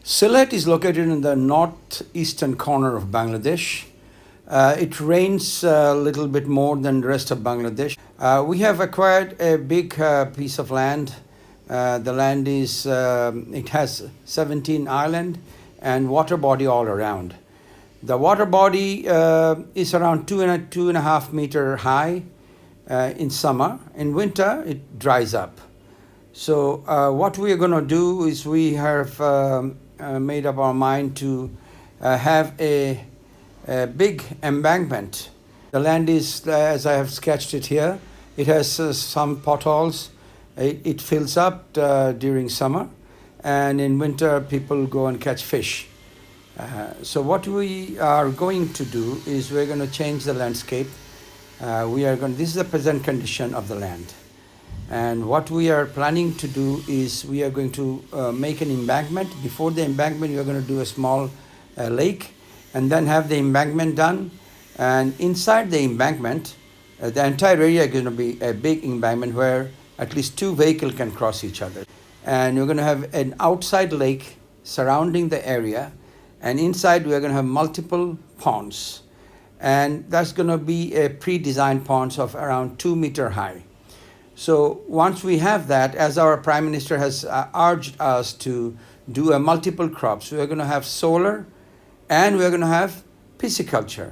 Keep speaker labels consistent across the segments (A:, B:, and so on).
A: Sylhet is located in the northeastern corner of Bangladesh. It rains a little bit more than the rest of Bangladesh. We have acquired a big piece of land. The land is, it has 17 islands and water body all around. The water body is around 2.5 meter high in summer. In winter, it dries up. So what we are going to do is we have made up our mind to have a big embankment. The land is, as I have sketched it here, it has some potholes. It fills up during summer, and in winter people go and catch fish. So what we are going to do is we're going to change the landscape. This is the present condition of the land. And what we are planning to do is we are going to make an embankment. Before the embankment, we are going to do a small lake and then have the embankment done. And inside the embankment, the entire area is going to be a big embankment where at least two vehicles can cross each other. And we're going to have an outside lake surrounding the area. And inside, we are going to have multiple ponds. And that's going to be a pre-designed ponds of around 2 meter high. So once we have that, as our Prime Minister has urged us to do a multiple crops, we are going to have solar and we are going to have pisciculture.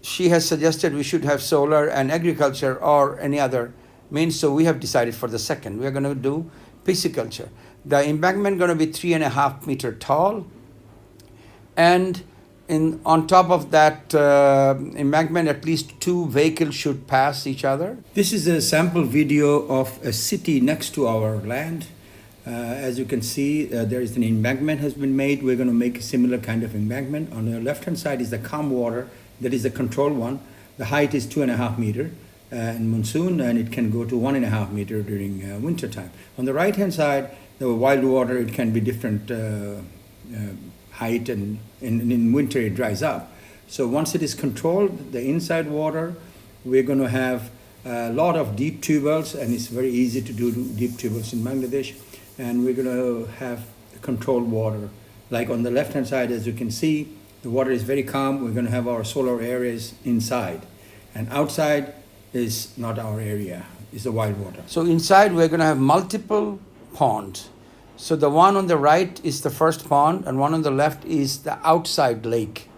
A: She has suggested we should have solar and agriculture or any other means, so we have decided for the second. We are going to do pisciculture. The embankment is going to be 3.5 meter tall, and on top of that embankment, at least two vehicles should pass each other. This is a sample video of a city next to our land. As you can see, there is an embankment has been made. We're going to make a similar kind of embankment. On the left-hand side is the calm water. That is the control one. The height is 2.5 meter in monsoon, and it can go to 1.5 meter during winter time. On the right-hand side, the wild water, it can be different height, and in winter it dries up. So once it is controlled, the inside water, we're going to have a lot of deep tubers, and it's very easy to do deep tubers in Bangladesh. And we're going to have controlled water. Like on the left-hand side, as you can see, the water is very calm. We're going to have our solar areas inside. And outside is not our area, it's the wild water. So inside we're going to have multiple ponds. So the one on the right is the first pond, and one on the left is the outside lake,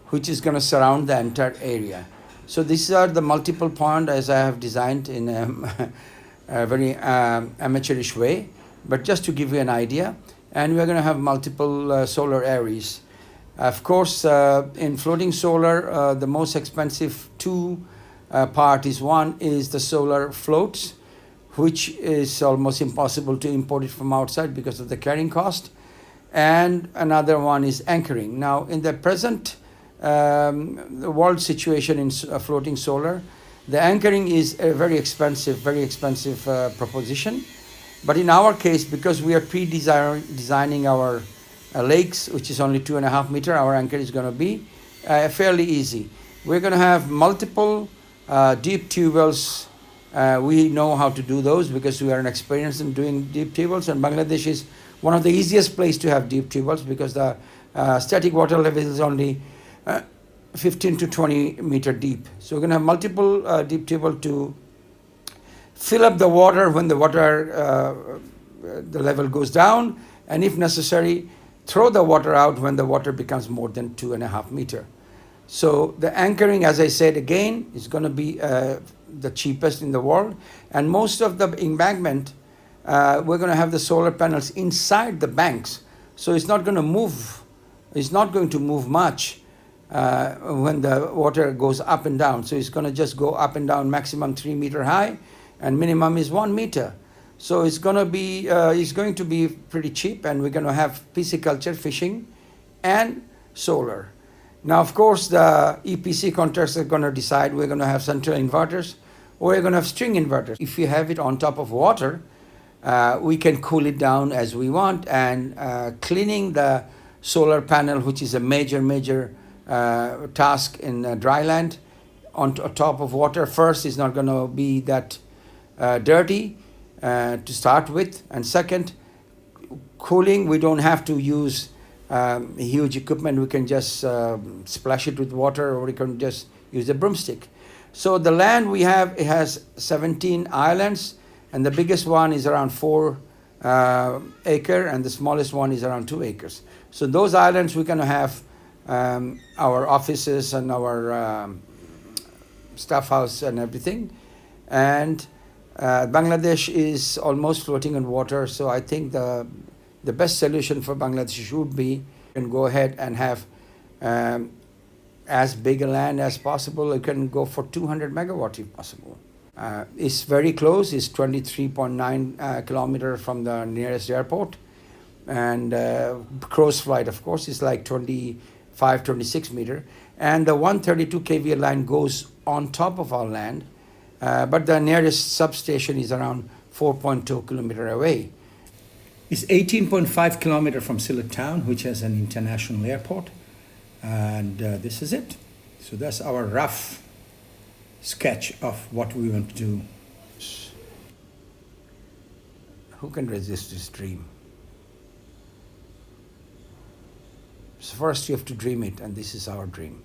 A: which is going to surround the entire area. So these are the multiple ponds as I have designed in a very amateurish way, but just to give you an idea. And we're going to have multiple solar areas. Of course, in floating solar, the most expensive part is one is the solar floats, which is almost impossible to import it from outside because of the carrying cost. And another one is anchoring. Now, in the present the world situation in floating solar, the anchoring is a very expensive proposition. But in our case, because we are designing our lakes, which is only 2.5 meter, our anchor is going to be fairly easy. We're going to have multiple deep tubers. We know how to do those because we are an experienced in doing deep tubers, and Bangladesh is one of the easiest places to have deep tubers because the static water level is only 15 to 20 meter deep. So we're going to have multiple deep tubers to fill up the water when the water the level goes down, and if necessary, throw the water out when the water becomes more than 2.5 meter. So the anchoring, as I said again, is going to be the cheapest in the world. And most of the embankment, we're going to have the solar panels inside the banks. So it's not going to move. It's not going to move much when the water goes up and down. So it's going to just go up and down, maximum 3 meter high, and minimum is 1 meter. So it's going to be pretty cheap, and we're going to have pisciculture, fishing, and solar. Now, of course, the EPC contractors are going to decide we're going to have central inverters or we're going to have string inverters. If you have it on top of water, we can cool it down as we want, and cleaning the solar panel, which is a major task in dry land, on top of water first is not going to be that dirty to start with, and second, cooling, we don't have to use huge equipment. We can just splash it with water, or we can just use a broomstick. So the land we have, it has 17 islands, and the biggest one is around 4 acre, and the smallest one is around 2 acres. So those islands we're going to have our offices and our staff house and everything. And Bangladesh is almost floating on water, so I think the best solution for Bangladesh would be and go ahead and have as big a land as possible. You can go for 200 megawatt if possible. It's very close. It's 23.9 kilometer from the nearest airport, and crow's flight, of course, is like 25, 26 meter. And the 132 kV line goes on top of our land, but the nearest substation is around 4.2 kilometer away. It's 18.5 kilometer from Sylhet town, which has an international airport, and this is it. So that's our rough sketch of what we want to do. Who can resist this dream? So first you have to dream it, and this is our dream.